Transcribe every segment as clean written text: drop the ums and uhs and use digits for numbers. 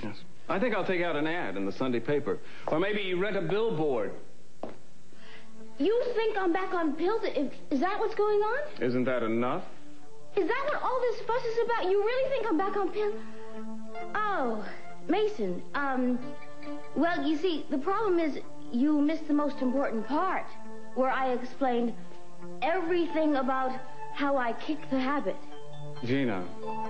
Yes. I think I'll take out an ad in the Sunday paper. Or maybe rent a billboard. You think I'm back on pills? Is that what's going on? Isn't that enough? Is that what all this fuss is about? You really think I'm back on pills? Oh, Mason, well, you see, the problem is you missed the most important part, where I explained everything about how I kicked the habit. Gina,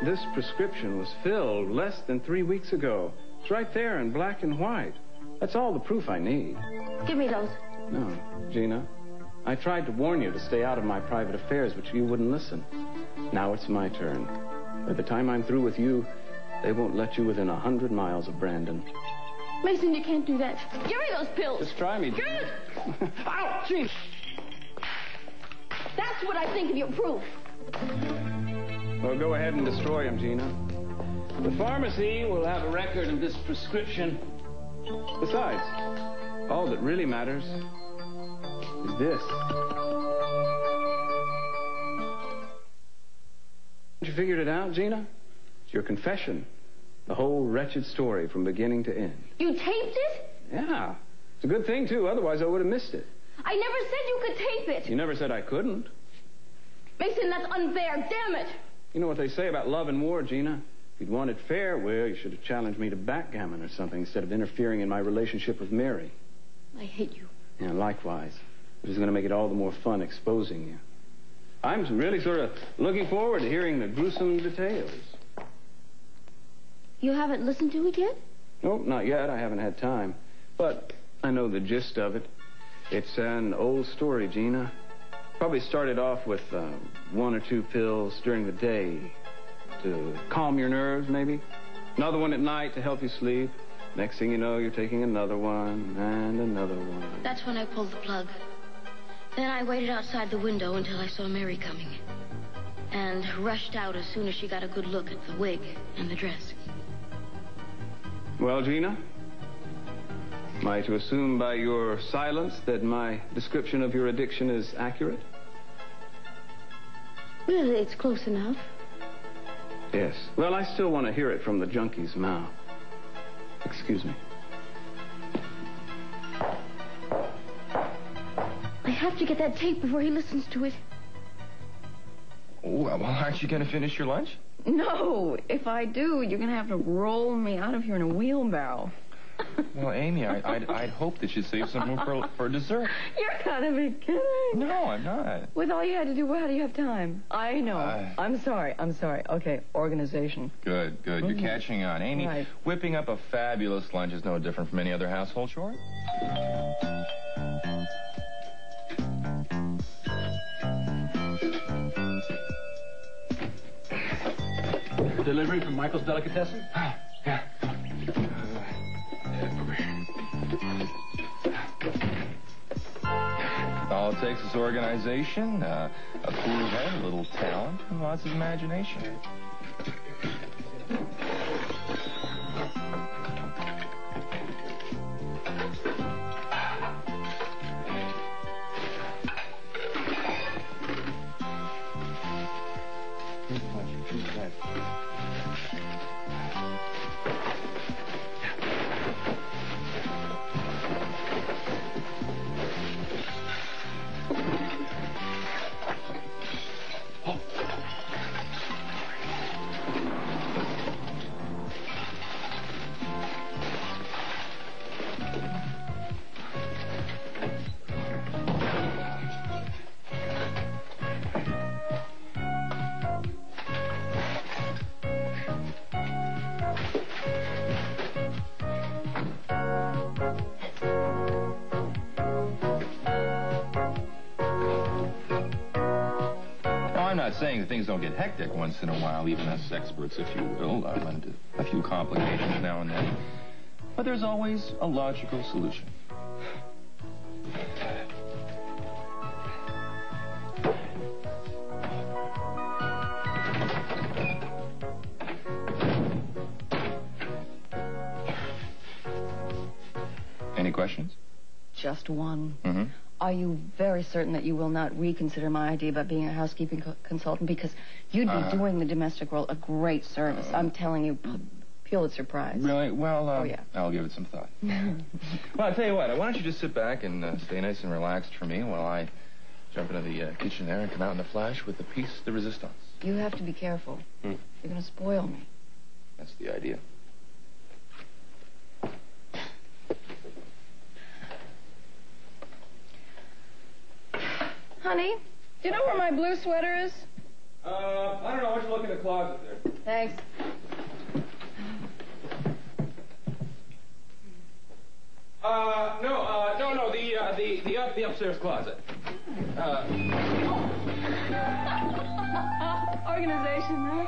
this prescription was filled less than 3 weeks ago. It's right there in black and white. That's all the proof I need. Give me those. No, Gina. I tried to warn you to stay out of my private affairs, but you wouldn't listen. Now it's my turn. By the time I'm through with you, they won't let you within 100 miles of Brandon. Mason, you can't do that. Give me those pills. Just try me, Gina. Ow, Gina. That's what I think of your proof. Well, go ahead and destroy him, Gina. The pharmacy will have a record of this prescription. Besides, all that really matters is this. You figured it out, Gina? It's your confession. The whole wretched story from beginning to end. You taped it? Yeah. It's a good thing, too. Otherwise, I would have missed it. I never said you could tape it. You never said I couldn't. Mason, that's unfair. Damn it. You know what they say about love and war, Gina? If you'd wanted fair, well, you should have challenged me to backgammon or something instead of interfering in my relationship with Mary. I hate you. Yeah, likewise. Which is going to make it all the more fun exposing you. I'm really sort of looking forward to hearing the gruesome details. You haven't listened to it yet? Nope, not yet. I haven't had time. But I know the gist of it. It's an old story, Gina. Probably started off with 1 or 2 pills during the day to calm your nerves, maybe. Another one at night to help you sleep. Next thing you know, you're taking another one and another one. That's when I pulled the plug. Then I waited outside the window until I saw Mary coming. And rushed out as soon as she got a good look at the wig and the dress. Well, Gina? Am I to assume by your silence that my description of your addiction is accurate? Well, it's close enough. Yes. Well, I still want to hear it from the junkie's mouth. Excuse me. I have to get that tape before he listens to it. Well, aren't you going to finish your lunch? No. If I do, you're going to have to roll me out of here in a wheelbarrow. Well, Amy, I'd hope that you'd save some more for dessert. You're gotta be kidding. No, I'm not. With all you had to do, how do you have time? I know. I'm sorry. Okay, organization. Good. You're catching on. Amy, right. Whipping up a fabulous lunch is no different from any other household chore. Delivery from Michael's Delicatessen? Yeah. All it takes is organization, a cool head, a little talent, and lots of imagination. I'm not saying that things don't get hectic once in a while, even us experts, if you will, lend a few complications now and then. But there's always a logical solution. Any questions? Just one. Mm-hmm. Are you very certain that you will not reconsider my idea about being a housekeeping consultant? Because you'd be doing the domestic role a great service. I'm telling you, feel it's surprise. Really? Well, Oh, yeah. I'll give it some thought. Well, I'll tell you what. Why don't you just sit back and stay nice and relaxed for me while I jump into the kitchen there and come out in a flash with the piece de resistance. You have to be careful. You're going to spoil me. That's the idea. Honey, do you know where my blue sweater is? I don't know. Why don't you look in the closet there? Thanks. No, the upstairs closet. Organization, huh?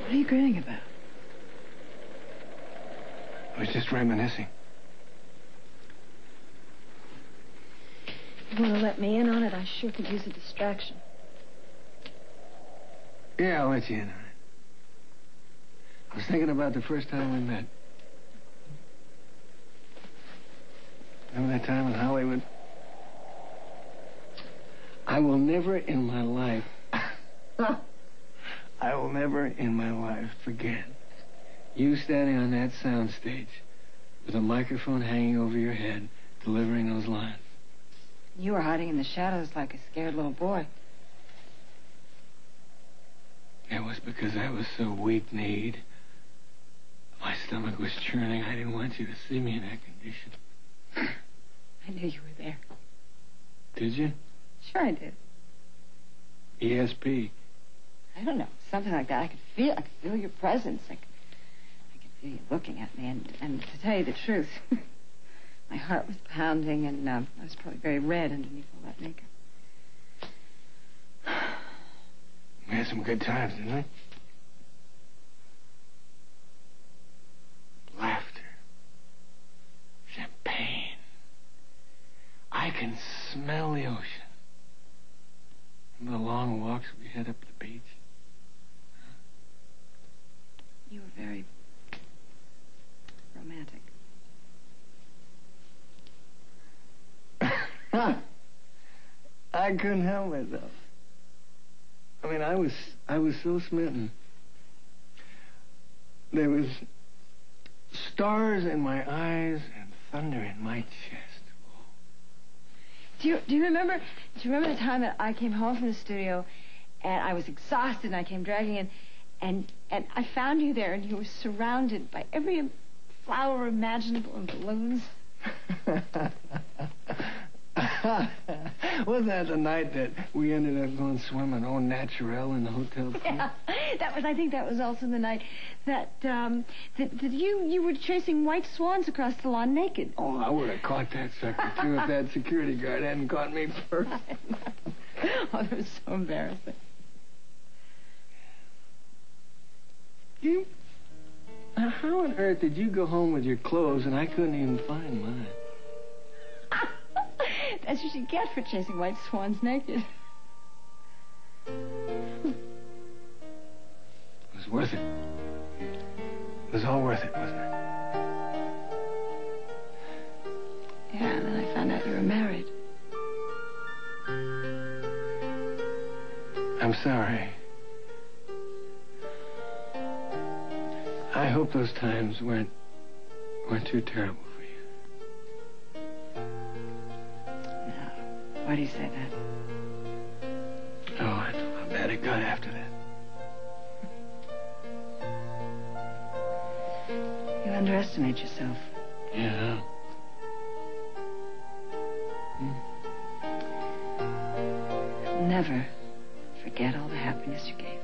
What are you grinning about? I was just reminiscing. You want to let me in on it? I sure could use a distraction. Yeah, I'll let you in on it. I was thinking about the first time we met. Remember that time in Hollywood? I will never in my life forget you standing on that soundstage with a microphone hanging over your head, delivering those lines. You were hiding in the shadows like a scared little boy. It was because I was so weak-kneed. My stomach was churning. I didn't want you to see me in that condition. I knew you were there. Did you? Sure I did. ESP. I don't know, something like that. I could feel your presence. I could feel you looking at me. And to tell you the truth, my heart was pounding, and I was probably very red underneath all that makeup. We had some good times, didn't we? Laughter. Champagne. I can smell the ocean. Remember the long walks we had up the beach? You were very romantic. I couldn't help myself. I mean, I was so smitten. There was stars in my eyes and thunder in my chest. Do you remember the time that I came home from the studio and I was exhausted and I came dragging in and I found you there and you were surrounded by every flower imaginable and balloons? Wasn't that the night that we ended up going swimming au naturel in the hotel pool? Yeah, I think that was also the night that you were chasing white swans across the lawn naked. Oh, I would have caught that sucker too if that security guard hadn't caught me first. Oh, that was so embarrassing. How on earth did you go home with your clothes and I couldn't even find mine? That's what you get for chasing white swans naked. It was worth it. It was all worth it, wasn't it? Yeah, and then I found out you were married. I'm sorry. I hope those times weren't too terrible for you. No. Why do you say that? Oh, I know how bad it got after that. You underestimate yourself. Yeah. I'll never forget all the happiness you gave me.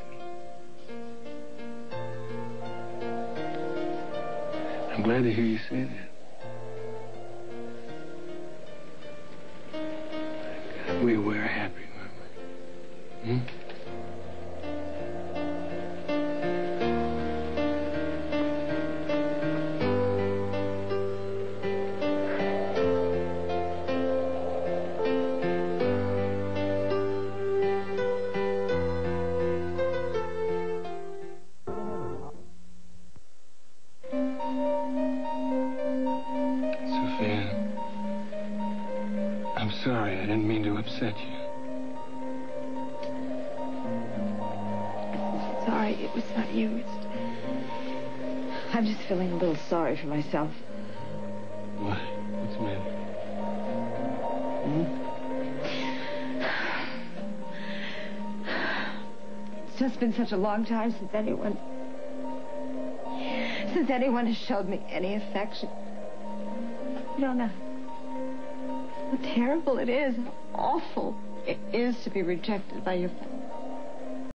I'm glad to hear you say that. We were happy, weren't we? Hmm? upset you. Sorry, it was not you. I'm just feeling a little sorry for myself. What? What's the matter? It's just been such a long time since anyone has showed me any affection. You don't know how terrible it is, how awful it is to be rejected by your family.